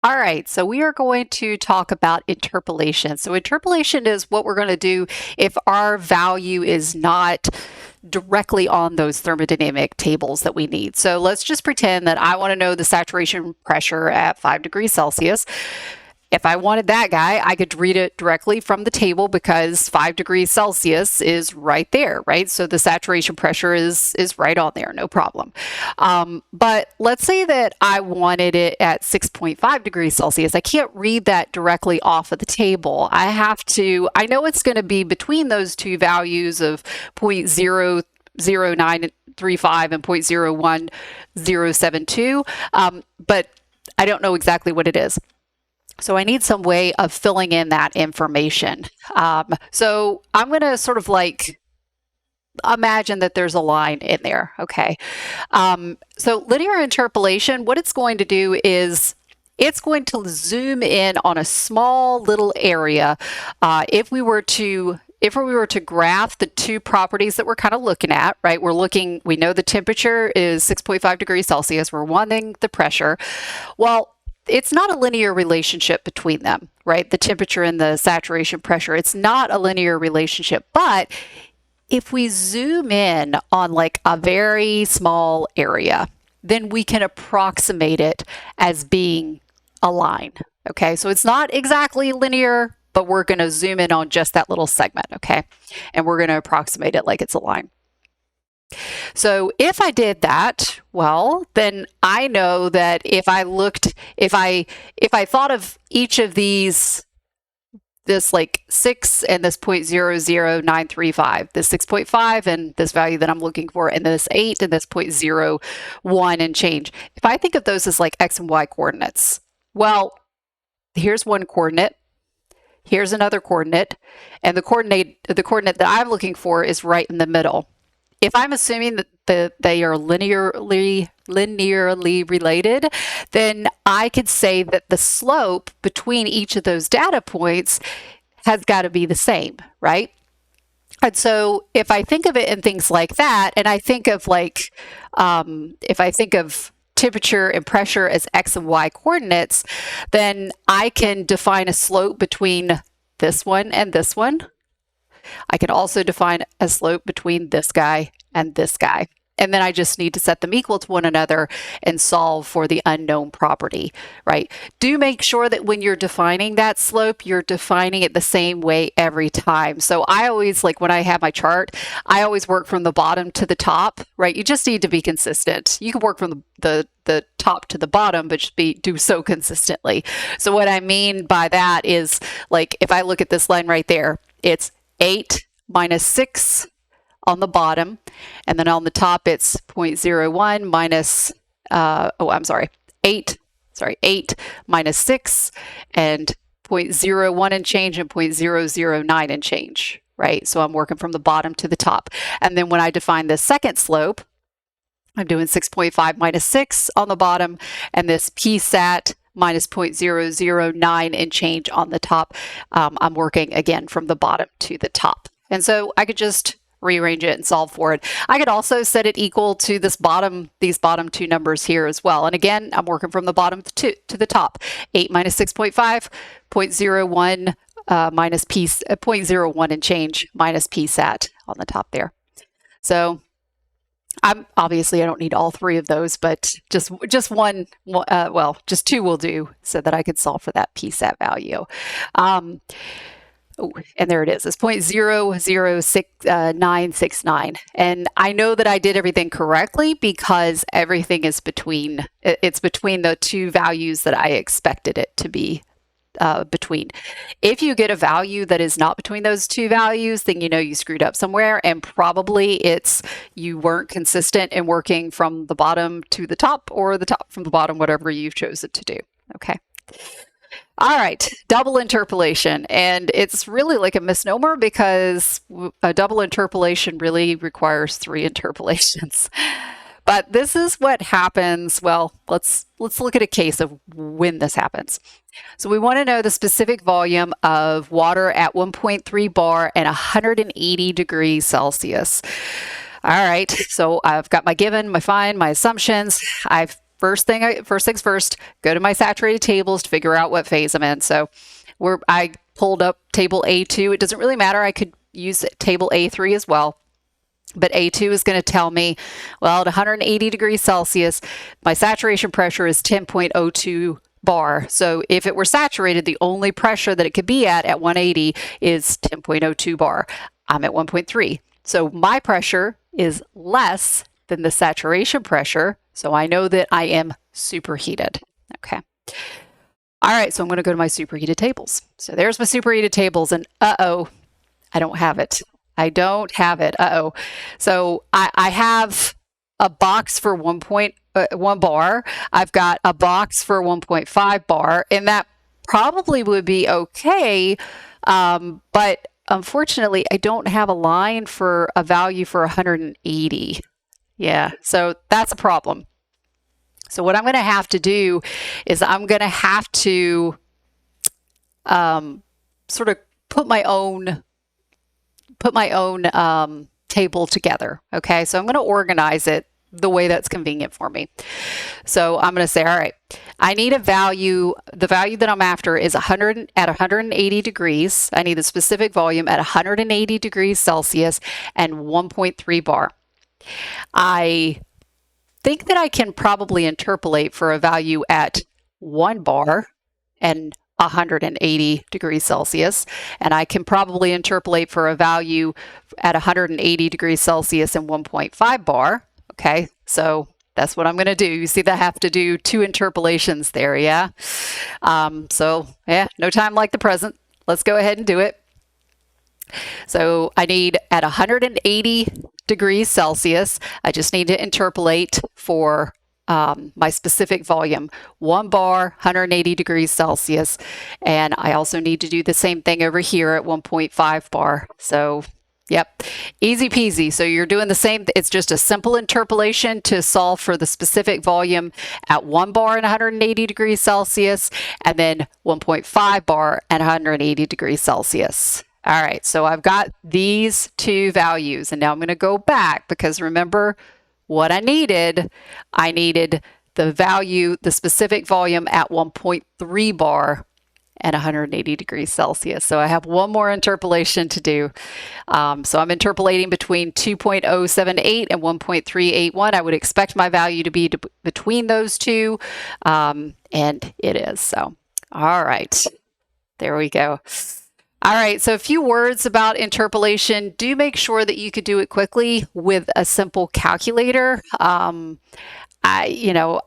All right, so we are going to talk about interpolation. So interpolation is what we're going to do if our value is not directly on those thermodynamic tables that we need. So let's just pretend that I want to know the saturation pressure at 5 degrees Celsius. If I wanted that guy, I could read it directly from the table because 5 degrees Celsius is right there, right? So the saturation pressure is right on there, no problem. But let's say that I wanted it at 6.5 degrees Celsius. I can't read that directly off of the table. I know it's going to be between those two values of 0.00935 and 0.01072, but I don't know exactly what it is. So I need some way of filling in that information. So I'm going to sort of like imagine that there's a line in there, okay? So linear interpolation, what it's going to do is it's going to zoom in on a small little area. If we were to graph the two properties that we're kind of looking at, right? We know the temperature is 6.5 degrees Celsius. We're wanting the pressure. Well, it's not a linear relationship between them, right? The temperature and the saturation pressure, it's not a linear relationship. But if we zoom in on like a very small area, then we can approximate it as being a line, okay? So it's not exactly linear, but we're going to zoom in on just that little segment, okay? And we're going to approximate it like it's a line. So if I did that, well, then I know that if I thought of each of these, this like 6 and this 0.00935, this 6.5 and this value that I'm looking for, and this 8 and this 0.01 and change. If I think of those as like X and Y coordinates, well, here's one coordinate, here's another coordinate, and the coordinate that I'm looking for is right in the middle. If I'm assuming that they are linearly related, then I could say that the slope between each of those data points has got to be the same, right? And so if I think of it in things like that, and I think of like, if I think of temperature and pressure as X and Y coordinates, then I can define a slope between this one and this one. I can also define a slope between this guy and this guy. And then I just need to set them equal to one another and solve for the unknown property, right? Do make sure that when you're defining that slope, you're defining it the same way every time. So I always, like when I have my chart, I always work from the bottom to the top, right? You just need to be consistent. You can work from the top to the bottom, but just do so consistently. So what I mean by that is, like, if I look at this line right there, it's 8 minus 6 on the bottom, and then on the top it's 0.01 minus 8 minus 6 and 0.01 and change and 0.009 and change, right? So I'm working from the bottom to the top. And then when I define the second slope, I'm doing 6.5 minus 6 on the bottom, and this PSAT minus 0.009 and change on the top. I'm working again from the bottom to the top. And so I could just rearrange it and solve for it. I could also set it equal to these bottom two numbers here as well. And again, I'm working from the bottom to the top. 8 minus 6.5, 0.01 minus 0.01 and change minus PSAT on the top there. So obviously I don't need all three of those, but just one, just two will do so that I could solve for that PSAT value. And there it is. It's 0.00969. And I know that I did everything correctly because everything is between the two values that I expected it to be between. If you get a value that is not between those two values, then you know you screwed up somewhere, and probably you weren't consistent in working from the bottom to the top or the top from the bottom, whatever you've chosen to do. Okay. All right, double interpolation. And it's really like a misnomer because a double interpolation really requires 3 interpolations. But this is what happens. Well, let's look at a case of when this happens. So we want to know the specific volume of water at 1.3 bar and 180 degrees Celsius. All right, so I've got my given, my find, my assumptions. I've first things first, go to my saturated tables to figure out what phase I'm in. So I pulled up table A2. It doesn't really matter. I could use table A3 as well. But A2 is going to tell me, well, at 180 degrees Celsius, my saturation pressure is 10.02 bar. So if it were saturated, the only pressure that it could be at 180 is 10.02 bar. I'm at 1.3. So my pressure is less than the saturation pressure. So I know that I am superheated. Okay. All right, so I'm going to go to my superheated tables. So there's my superheated tables, and uh-oh, I don't have it. I don't have it. Uh-oh. So I have a box for 1 bar. I've got a box for 1.5 bar, and that probably would be okay, but unfortunately, I don't have a line for a value for 180. Yeah, so that's a problem. So what I'm going to have to do is I'm going to have to sort of put my own table together. Okay, so I'm going to organize it the way that's convenient for me. So I'm going to say, all right, I need a value. The value that I'm after is 100 at 180 degrees. I need a specific volume at 180 degrees Celsius and 1.3 bar. I think that I can probably interpolate for a value at 1 bar and 180 degrees Celsius, and I can probably interpolate for a value at 180 degrees Celsius and 1.5 bar. Okay, so that's what I'm going to do. You see that I have to do 2 interpolations there, yeah? So yeah, no time like the present. Let's go ahead and do it. So I need at 180 degrees Celsius, I just need to interpolate for my specific volume, 1 bar, 180 degrees Celsius. And I also need to do the same thing over here at 1.5 bar. So yep, easy peasy. So you're doing the same. It's just a simple interpolation to solve for the specific volume at 1 bar and 180 degrees Celsius, and then 1.5 bar and 180 degrees Celsius. All right, so I've got these 2 values, and now I'm going to go back because remember what I needed the value, the specific volume at 1.3 bar and 180 degrees Celsius. So I have one more interpolation to do. So I'm interpolating between 2.078 and 1.381. I would expect my value to be between those two, and it is. So, all right, there we go. All right, so a few words about interpolation. Do make sure that you could do it quickly with a simple calculator. I don't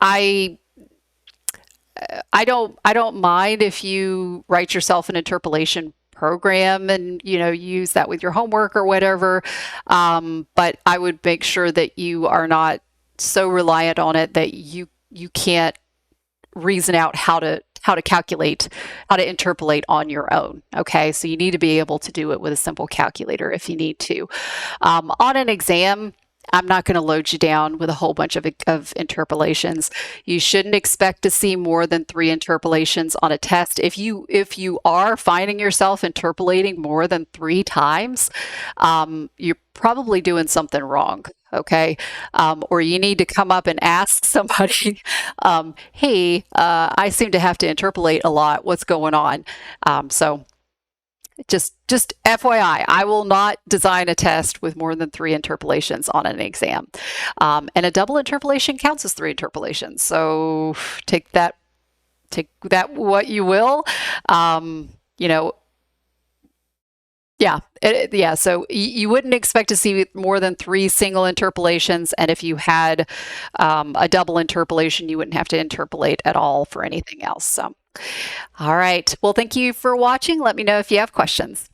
mind if you write yourself an interpolation program and use that with your homework or whatever. But I would make sure that you are not so reliant on it that you can't reason out how to calculate, how to interpolate on your own. Okay, so you need to be able to do it with a simple calculator if you need to. On an exam, I'm not going to load you down with a whole bunch of interpolations. You shouldn't expect to see more than 3 interpolations on a test. If you are finding yourself interpolating more than 3 times, you're probably doing something wrong. Okay, or you need to come up and ask somebody, hey, I seem to have to interpolate a lot. What's going on? So just FYI, I will not design a test with more than 3 interpolations on an exam. And a double interpolation counts as 3 interpolations. So take that what you will. Yeah, so you wouldn't expect to see more than 3 single interpolations, and if you had a double interpolation, you wouldn't have to interpolate at all for anything else. So, all right. Well, thank you for watching. Let me know if you have questions.